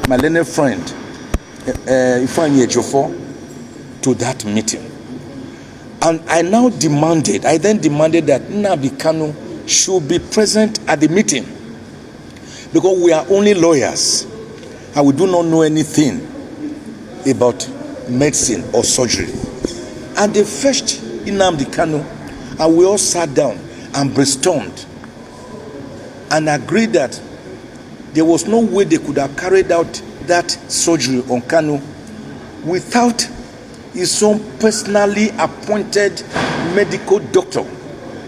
my learned friend, Ifeanyi Ejiofor, to that meeting. And I then demanded that Nnamdi Kanu should be present at the meeting, because we are only lawyers and we do not know anything about medicine or surgery. And they fetched Nnamdi Kanu, and we all sat down and brainstormed and agreed that there was no way they could have carried out that surgery on Kanu without his own personally appointed medical doctor,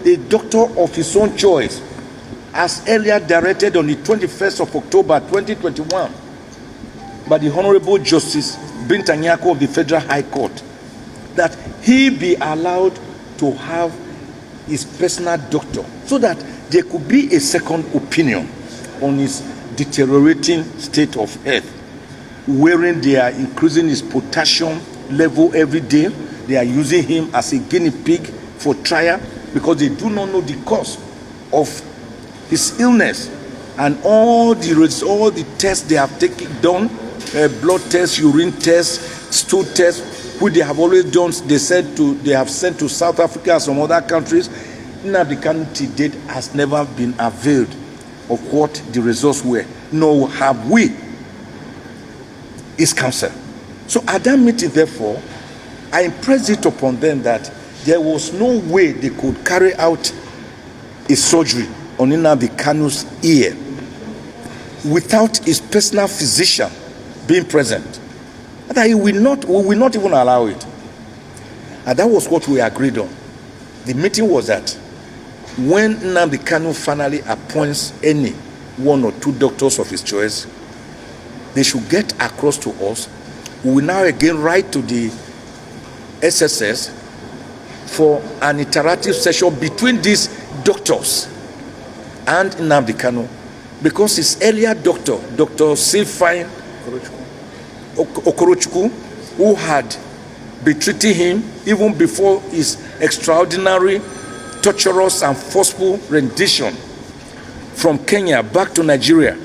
a doctor of his own choice, as earlier directed on the 21st of October 2021 by the Honorable Justice Binta Nyako of the Federal High Court, that he be allowed to have his personal doctor, so that there could be a second opinion on his deteriorating state of health, wherein they are increasing his potassium level every day. They are using him as a guinea pig for trial, because they do not know the cause of his illness. And all the tests they have done, blood tests, urine tests, stool tests, which they have always done, they have sent to South Africa and some other countries. Nnamdi Kanu to date has never been availed of what the results were, nor have we, his counsel. So at that meeting, therefore, I impressed it upon them that there was no way they could carry out a surgery on Nnamdi Kanu's ear without his personal physician being present. And that we will not even allow it. And that was what we agreed on. The meeting was that when Nnamdi Kanu finally appoints any one or two doctors of his choice, they should get across to us. We will now again write to the SSS for an interactive session between these doctors and Nnamdi Kanu, because his earlier doctor, Dr. Sylphine Okorochukwu, who had been treating him even before his extraordinary, torturous and forceful rendition from Kenya back to Nigeria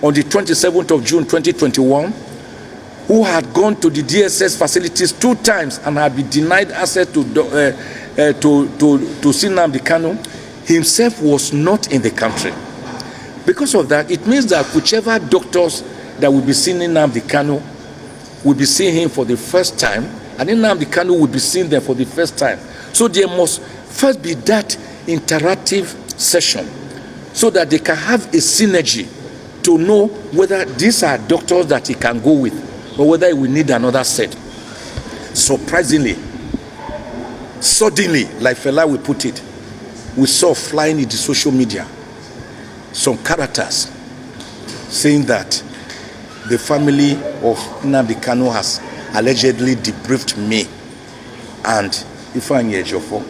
on the 27th of June 2021, who had gone to the DSS facilities 2 times and had been denied access to see Nnamdi Kanu, himself was not in the country. Because of that, it means that whichever doctors that will be seeing Nnamdi Kanu will be seeing him for the first time, and Nnamdi Kanu will be seeing them for the first time. So there must first be that interactive session, so that they can have a synergy to know whether these are doctors that he can go with, or whether he will need another set. Surprisingly, suddenly, like Fela will put it, we saw flying in the social media some characters saying that the family of Nnamdi Kanu has allegedly debriefed me and Ifeanyi Ejiofor.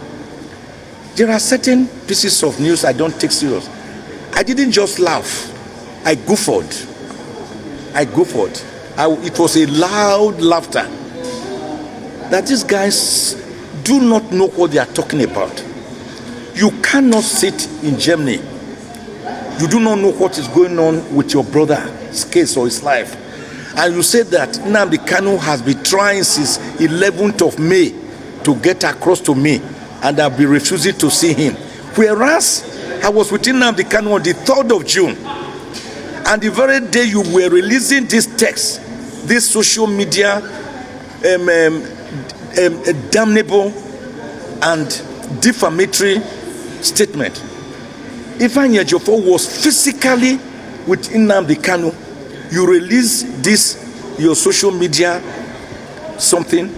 There are certain pieces of news I don't take serious. I didn't just laugh. I guffawed. It was a loud laughter that these guys do not know what they are talking about. You cannot sit in Germany. You do not know what is going on with your brother's case or his life. And you say that Nnamdi Kanu has been trying since 11th of May to get across to me, and I'll be refusing to see him. Whereas I was with Nnamdi Kanu on the 3rd of June. And the very day you were releasing this text, this social media damnable and defamatory statement, Ifeanyi Ejiofor was physically with Nnamdi Kanu. You release this, your social media something,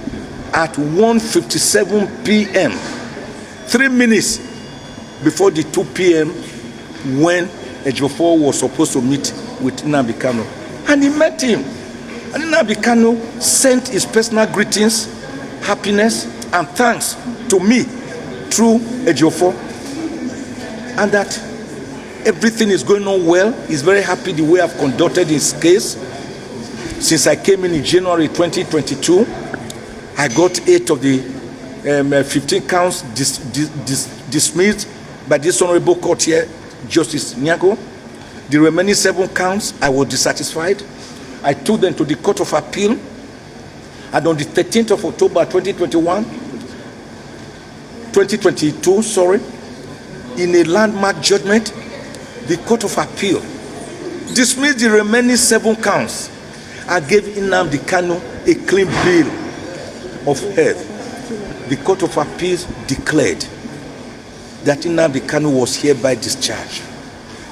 at 1:57 p.m. 3 minutes before the 2 p.m. when Ejiofor was supposed to meet with Nnamdi Kanu. And he met him. And Nnamdi Kanu sent his personal greetings, happiness, and thanks to me through Ejiofor. And that everything is going on well. He's very happy the way I've conducted his case. Since I came in January 2022, I got 8 of the 15 counts dismissed by this honorable court here, Justice Nyako. The remaining 7 counts, I was dissatisfied. I took them to the Court of Appeal, and on the 13th of October 2022, in a landmark judgment, the Court of Appeal dismissed the remaining 7 counts and gave Nnamdi Kanu a clean bill of health. The Court of Appeal declared that Nnamdi Kanu was hereby discharged.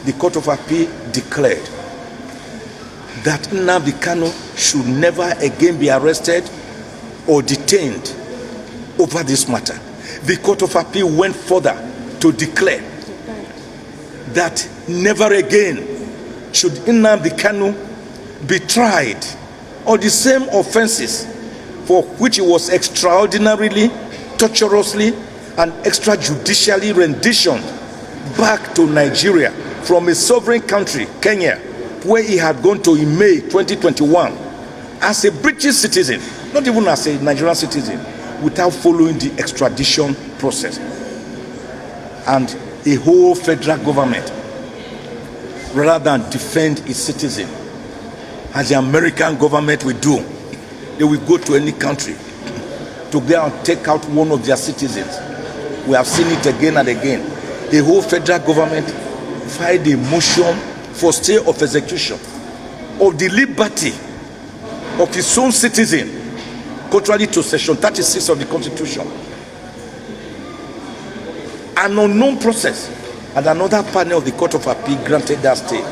The Court of Appeal declared that Nnamdi Kanu should never again be arrested or detained over this matter. The Court of Appeal went further to declare that never again should Nnamdi Kanu be tried on the same offenses for which he was extraordinarily, torturously, and extrajudicially renditioned back to Nigeria from a sovereign country, Kenya, where he had gone to in May 2021 as a British citizen, not even as a Nigerian citizen, without following the extradition process. And a whole federal government, rather than defend its citizen, as the American government will do, they will go to any country to go and take out one of their citizens. We have seen it again and again. The whole federal government filed a motion for stay of execution of the liberty of its own citizen, contrary to section 36 of the Constitution. An unknown process, and another panel of the Court of Appeal granted that stay.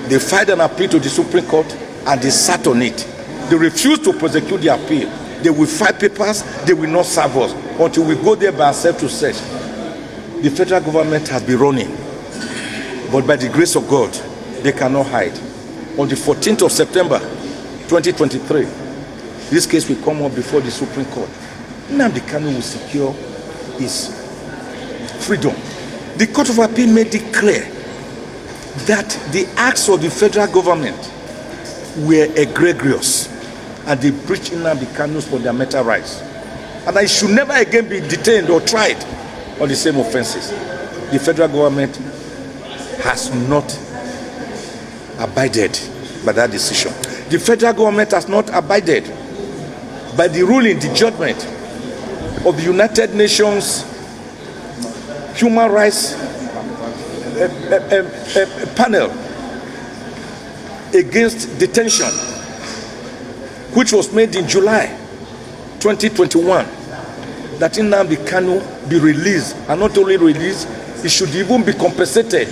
They filed an appeal to the Supreme Court and they sat on it. They refused to prosecute the appeal. They will file papers, they will not serve us until we go there by ourselves to search. The federal government has been running, but by the grace of God, they cannot hide. On the 14th of September 2023, this case will come up before the Supreme Court. Nnamdi Kanu will secure his freedom. The Court of Appeal made it clear that the acts of the federal government were egregious and they breached Nnamdi Kanu's fundamental rights, and I should never again be detained or tried on the same offenses. The federal government has not abided by that decision. The federal government has not abided by the ruling, the judgment of the United Nations Human Rights panel against detention, which was made in July 2021, that Nnamdi Kanu be released, and not only released, he should even be compensated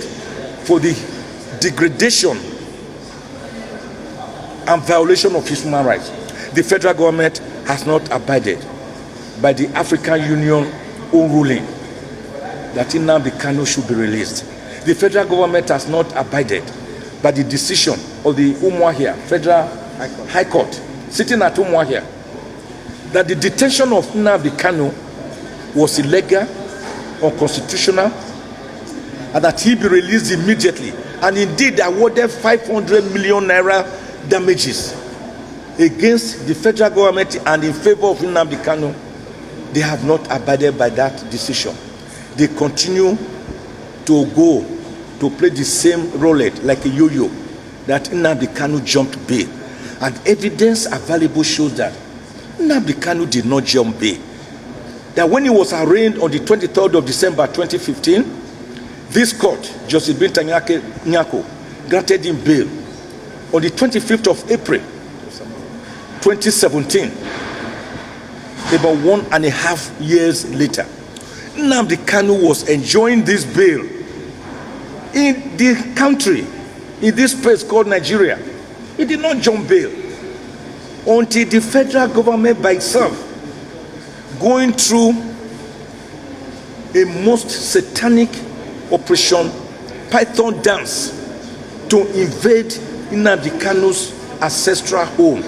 for the degradation and violation of his human rights. The federal government has not abided by the African Union own ruling that Nnamdi Kanu should be released. The federal government has not abided by the decision of the Umuahia Federal High Court, sitting at Umuahia, that the detention of Nnamdi Kanu was illegal, unconstitutional, and that he be released immediately, and indeed awarded 500 million naira damages against the federal government and in favor of Nnamdi Kanu. They have not abided by that decision. They continue to go to play the same roulette like a yo-yo, that Nnamdi Kanu jumped bail. And evidence available shows that Nnamdi Kanu did not jump bail. That when he was arraigned on the 23rd of December 2015, this court, Justice Binta Nyako, granted him bail. On the 25th of April 2017, about 1.5 years later, Nnamdi Kanu was enjoying this bail in the country, in this place called Nigeria. He did not jump bail until the federal government by itself, going through a most satanic operation, Python dance, to invade Nnamdi Kanu's ancestral home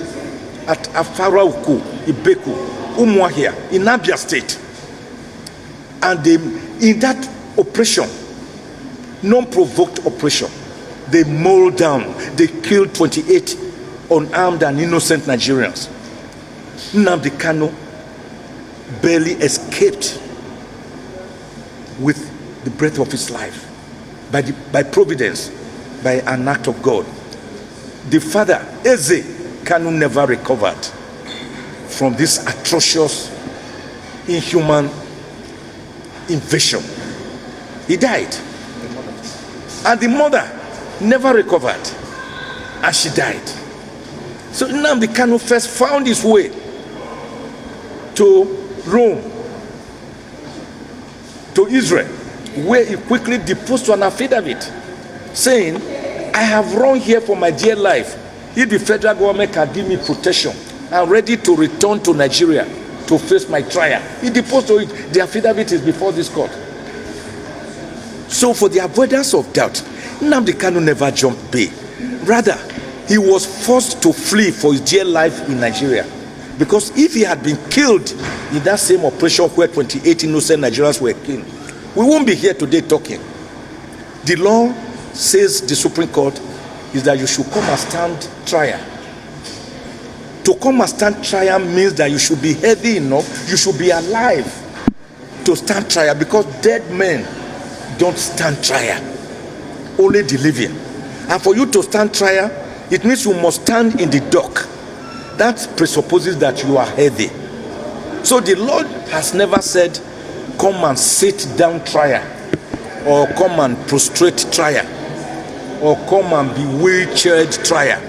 at Afarauku, Ibeku, Umuahia, in Abia State. And in that operation, non-provoked operation, they mowed down, they killed 28 unarmed and innocent Nigerians. Nnamdi Kanu barely escaped with the breath of his life by providence, by an act of God. the father, Eze Kanu, never recovered from this atrocious, inhuman invasion. He died. And the mother never recovered, and she died. So Nnamdi Kanu first found his way to Rome, to Israel, where he quickly deposed to an affidavit saying, I have run here for my dear life. If the federal government can give me protection, I'm ready to return to Nigeria to face my trial. He deposed to it. The affidavit is before this court. So for the avoidance of doubt, Nnamdi Kanu never jumped bail. Rather, he was forced to flee for his dear life in Nigeria. Because if he had been killed in that same operation where 28 innocent Nigerians were killed, we won't be here today talking. The law says, the Supreme Court, is that you should come and stand trial. To come and stand trial means that you should be healthy enough, you should be alive to stand trial, because dead men don't stand trial, only the living. And for you to stand trial, it means you must stand in the dock. That presupposes that you are healthy. So the Lord has never said, come and sit down trial, or come and prostrate trial, or come and be wheelchaired trial,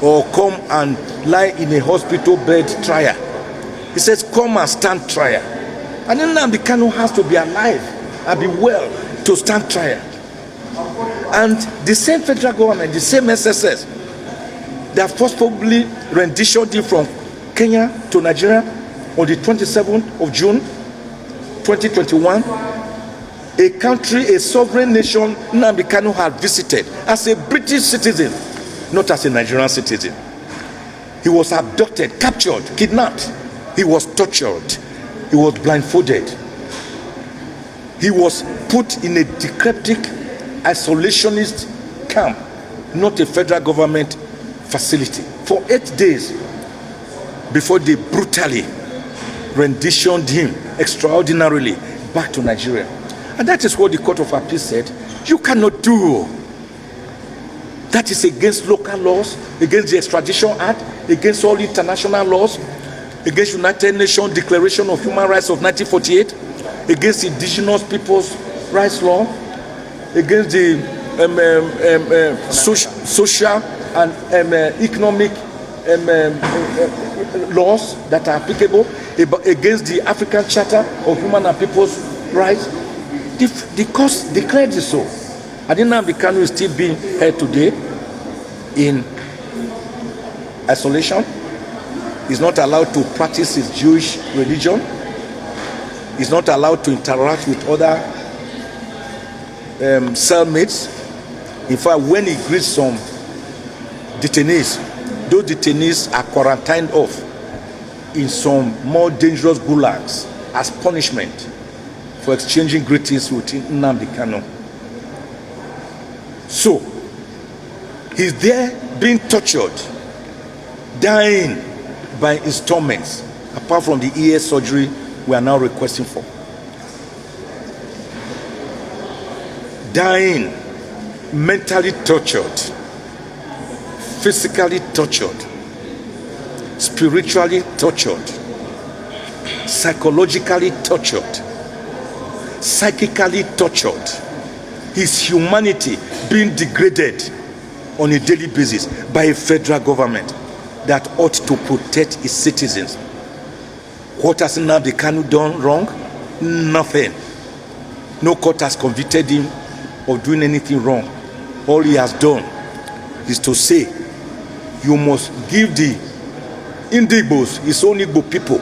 or come and lie in a hospital bed trial. He says, come and stand trial. And then Nnamdi Kanu has to be alive and be well to stand trial. And the same federal government, the same SSS, they have forcibly renditioned him from Kenya to Nigeria on the 27th of June 2021. A country, a sovereign nation Nnamdi Kanu had visited as a British citizen, not as a Nigerian citizen. He was abducted, captured, kidnapped. He was tortured. He was blindfolded. He was put in a decrepit, isolationist camp, not a federal government facility, for 8 days before they brutally renditioned him extraordinarily back to Nigeria. And that is what the Court of Appeal said you cannot do. That is against local laws, against the Extradition Act, against all international laws, against United Nations Declaration of Human Rights of 1948, against Indigenous Peoples' Rights Law, against the social and economic laws that are applicable, against the African Charter of Human and People's Rights. The court declared it so. And Nnamdi Kanu is still being held today in isolation. He's not allowed to practice his Jewish religion. He's not allowed to interact with other cellmates. In fact, when he greets some detainees, those detainees are quarantined off in some more dangerous gulags as punishment for exchanging greetings with Nnamdi Kanu. So, he's there being tortured, dying by his torments, apart from the ear surgery we are now requesting for. Dying, mentally tortured, physically tortured, spiritually tortured, psychologically tortured, psychically tortured, his humanity being degraded on a daily basis by a federal government that ought to protect its citizens. What has Nnamdi Kanu done wrong? Nothing. No court has convicted him of doing anything wrong. All he has done is to say, you must give the Indigbos, his own Igbo people,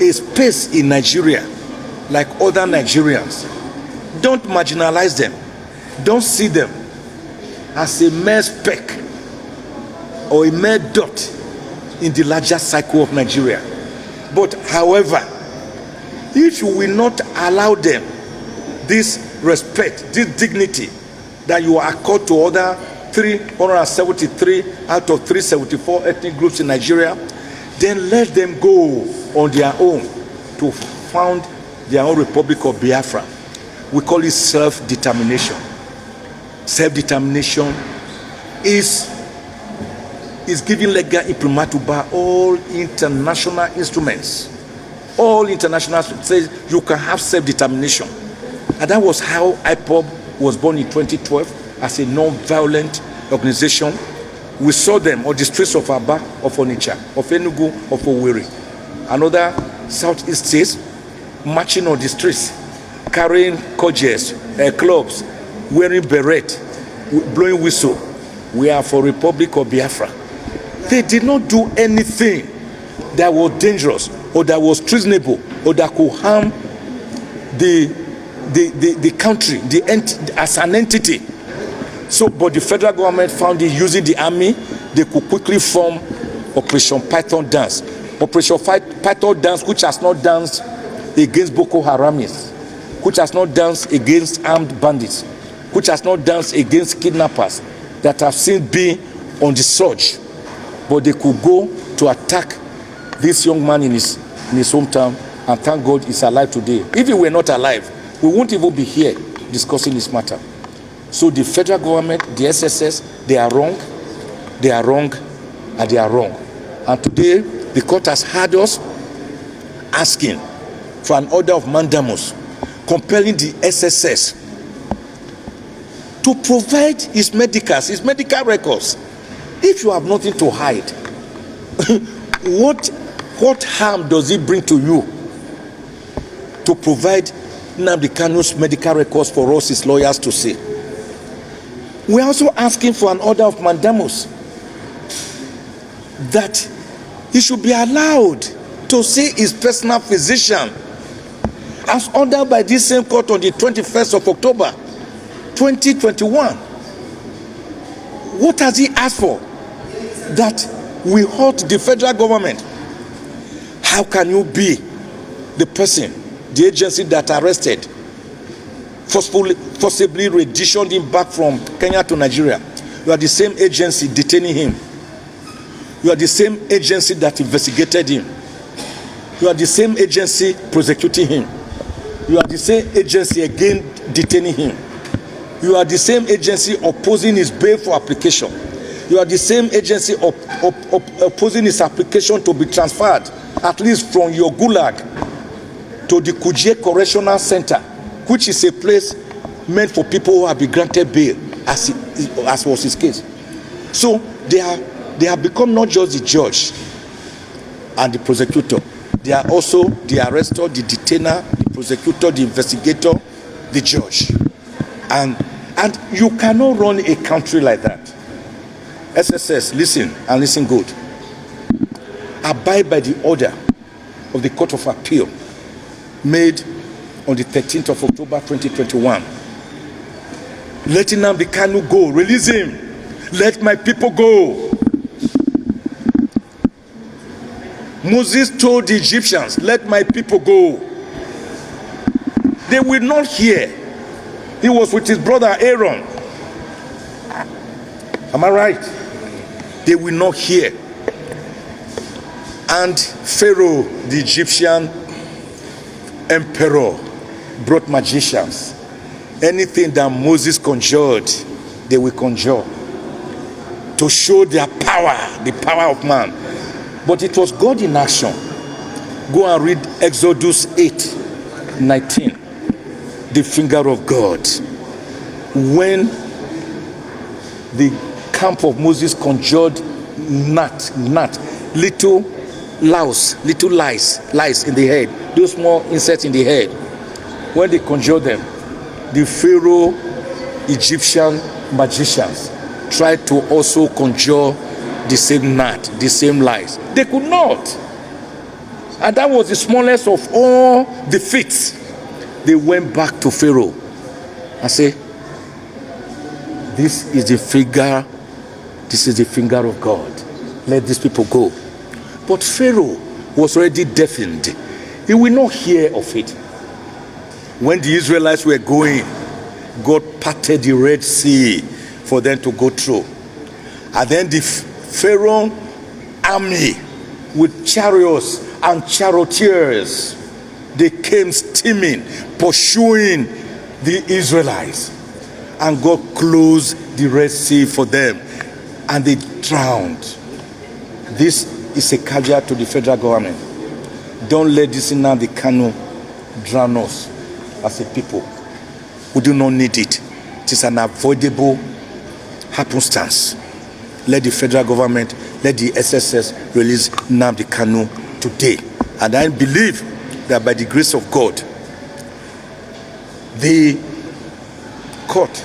a space in Nigeria like other Nigerians. Don't marginalize them. Don't see them as a mere speck or a mere dot in the larger cycle of Nigeria. But however, if you will not allow them this respect, this dignity that you accord to other 373 out of 374 ethnic groups in Nigeria, then let them go on their own to found their own Republic of Biafra. We call it self-determination. Self-determination is is giving legal imprimatur by all international instruments. All international says you can have self-determination. And that was how IPOB was born in 2012 as a non-violent organization. We saw them on the streets of Aba, of Onitsha, of Enugu, of Owerri, and other southeast states, marching on the streets, carrying cudgels, clubs, wearing beret, blowing whistle. We are for Republic of Biafra. They did not do anything that was dangerous or that was treasonable or that could harm the country, as an entity. So, but the federal government found it using the army, they could quickly form Operation Python Dance. Operation Python Dance, which has not danced against Boko Haramis, which has not danced against armed bandits, which has not danced against kidnappers that have since been on the surge. But they could go to attack this young man in his hometown, and thank God he's alive today. If he were not alive, we won't even be here discussing this matter. So the federal government, the SSS, they are wrong, and they are wrong. And today, the court has had us asking for an order of mandamus, compelling the SSS to provide his medical records. If you have nothing to hide, what harm does it bring to you to provide Nnamdi Kanu's medical records for us, his lawyers, to see? We're also asking for an order of mandamus that he should be allowed to see his personal physician as ordered by this same court on the 21st of October 2021. What has he asked for that we halt the federal government? How can you be the person, the agency that arrested, forcibly renditioned him back from Kenya to Nigeria? You are the same agency detaining him. You are the same agency that investigated him. You are the same agency prosecuting him. You are the same agency again detaining him. You are the same agency opposing his bail for application. You are the same agency opposing his application to be transferred, at least from your gulag to the Kuje Correctional Center, which is a place meant for people who have been granted bail, as was his case. So they have become not just the judge and the prosecutor. They are also the arrestor, the detainer, the prosecutor, the investigator, the judge. And you cannot run a country like that. SSS, listen, and listen good. Abide by the order of the Court of Appeal made on the 13th of October 2021. Let Nnamdi Kanu go. Release him. Let my people go. Moses told the Egyptians, let my people go. They will not hear. He was with his brother Aaron. Am I right? They will not hear. And Pharaoh, the Egyptian emperor, brought magicians. Anything that Moses conjured, they will conjure to show their power, the power of man. But it was God in action. Go and read Exodus 8:19. The finger of God. When the camp of Moses conjured gnat, little lice in the head, those small insects in the head. When they conjured them, the Pharaoh Egyptian magicians tried to also conjure the same gnat, the same lice. They could not. And that was the smallest of all the feats. They went back to Pharaoh and said, this is the finger of God. Let these people go. But Pharaoh was already deafened. He will not hear of it. When the Israelites were going, God parted the Red Sea for them to go through. And then the Pharaoh army with chariots and charioteers, they came steaming, pursuing the Israelites. And God closed the Red Sea for them. And they drowned. This is a caveat to the federal government. Don't let this Nnamdi Kanu drown us as a people. We do not need it. It is an avoidable happenstance. Let the federal government, let the SSS release Nnamdi Kanu today. And I believe that by the grace of God, the court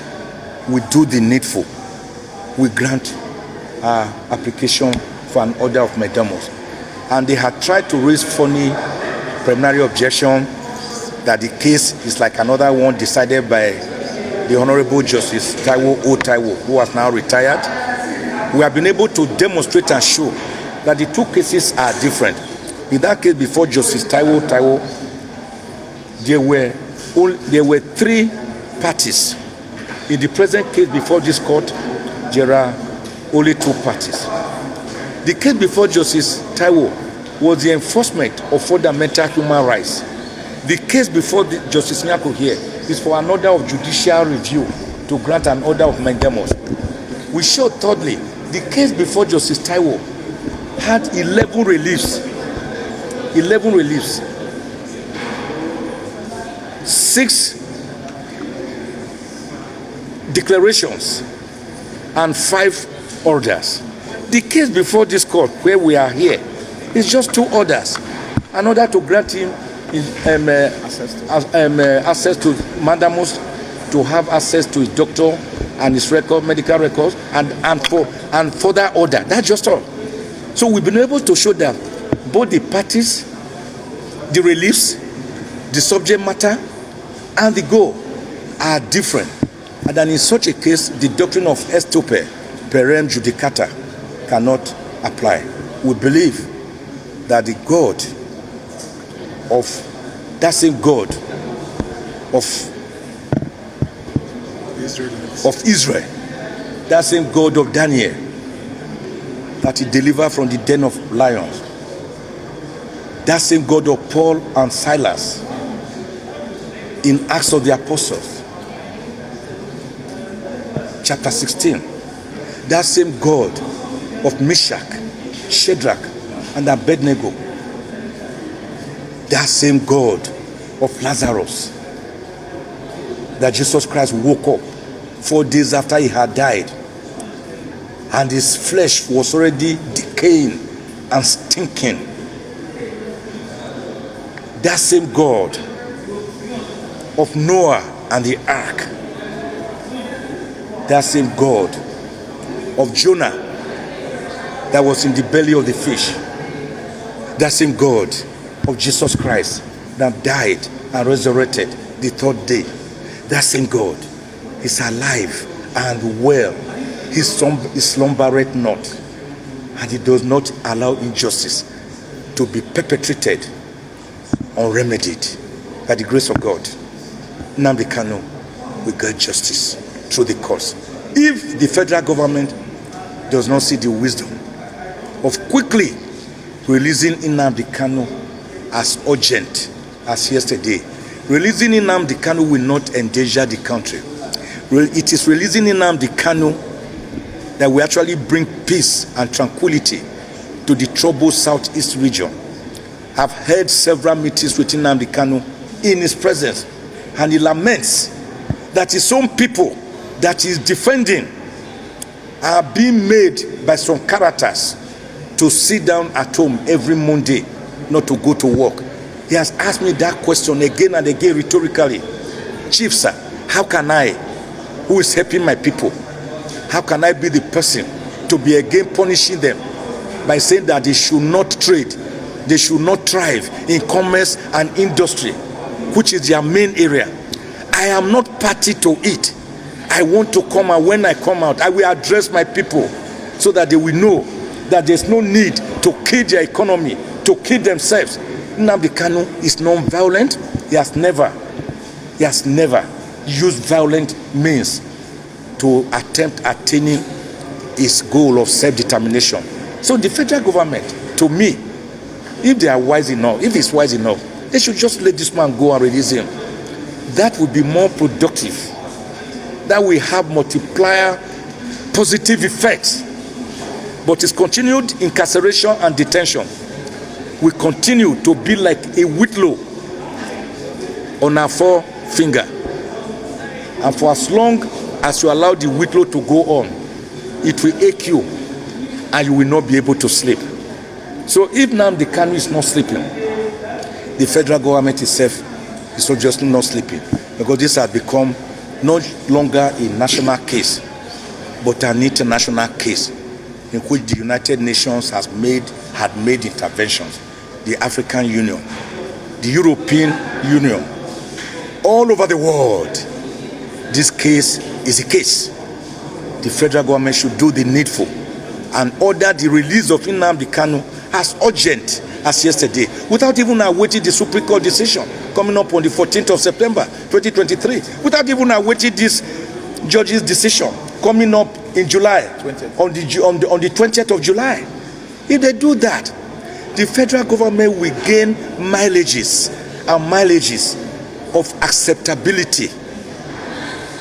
will do the needful. We grant our application for an order of mandamus. And they had tried to raise funny preliminary objection that the case is like another one decided by the Honorable Justice Taiwo O. Taiwo, who has now retired. We have been able to demonstrate and show that the two cases are different. In that case before Justice Taiwo there were 3 parties. In the present case before this court, there are only 2 parties. The case before Justice Taiwo was the enforcement of fundamental human rights. The case before Justice Nyako here is for an order of judicial review to grant an order of mandamus. We showed thirdly, the case before Justice Taiwo had 11 reliefs. 11 reliefs. 6 declarations and 5 orders. The case before this court, where we are here, is just 2 orders. An order to grant him access to mandamus, to have access to his doctor and his medical records, and further order. That's just all. So we've been able to show that both the parties, the reliefs, the subject matter, and the goal are different. And then in such a case, the doctrine of estope perem judicata cannot apply. We believe that the God of that same God of Israel, that same God of Daniel, that he delivered from the den of lions, that same God of Paul and Silas in Acts of the Apostles, chapter 16, that same God of Meshach, Shadrach, and Abednego, that same God of Lazarus, that Jesus Christ woke up 4 days after he had died, and his flesh was already decaying and stinking. That same God of Noah and the ark, that same God of Jonah that was in the belly of the fish, that same God of Jesus Christ that died and resurrected the 3rd day, that same God is alive and well. He slumbereth not, and he does not allow injustice to be perpetrated unremedied. By the grace of God, Nnamdi Kanu will get justice through the courts. If the federal government does not see the wisdom of quickly releasing Nnamdi Kanu as urgent as yesterday, releasing Nnamdi Kanu will not endanger the country. It is releasing Nnamdi Kanu that will actually bring peace and tranquility to the troubled southeast region. I've held several meetings with Nnamdi Kanu in his presence, and he laments that his own people that he is defending are being made by some characters to sit down at home every Monday, not to go to work. He has asked me that question again and again rhetorically. Chief, sir, how can I, who is helping my people, how can I be the person to be again punishing them by saying that they should not trade, they should not thrive in commerce and industry, which is their main area? I am not party to it. I want to come out. When I come out, I will address my people so that they will know that there's no need to kill their economy, to kill themselves. Nnamdi Kanu is non-violent. He has never used violent means to attempt attaining his goal of self-determination. So the federal government, to me, if they are wise enough, if he's wise enough, they should just let this man go and release him. That would be more productive. That will have multiplier positive effects But his continued incarceration and detention will continue to be like a whitlow on our forefinger. And for as long as you allow the whitlow to go on, it will ache you and you will not be able to sleep. So if Nnamdi Kanu is not sleeping, the federal government itself is obviously not sleeping, because this has become no longer a national case, but an international case in which the United Nations had made interventions. The African Union, the European Union, all over the world. This case is a case. The federal government should do the needful and order the release of Nnamdi Kanu as urgent as yesterday, without even awaiting the Supreme Court decision coming up on the 14th of September 2023, without even awaiting this judge's decision coming up in July, on the 20th of July. If they do that, the federal government will gain mileages and mileages of acceptability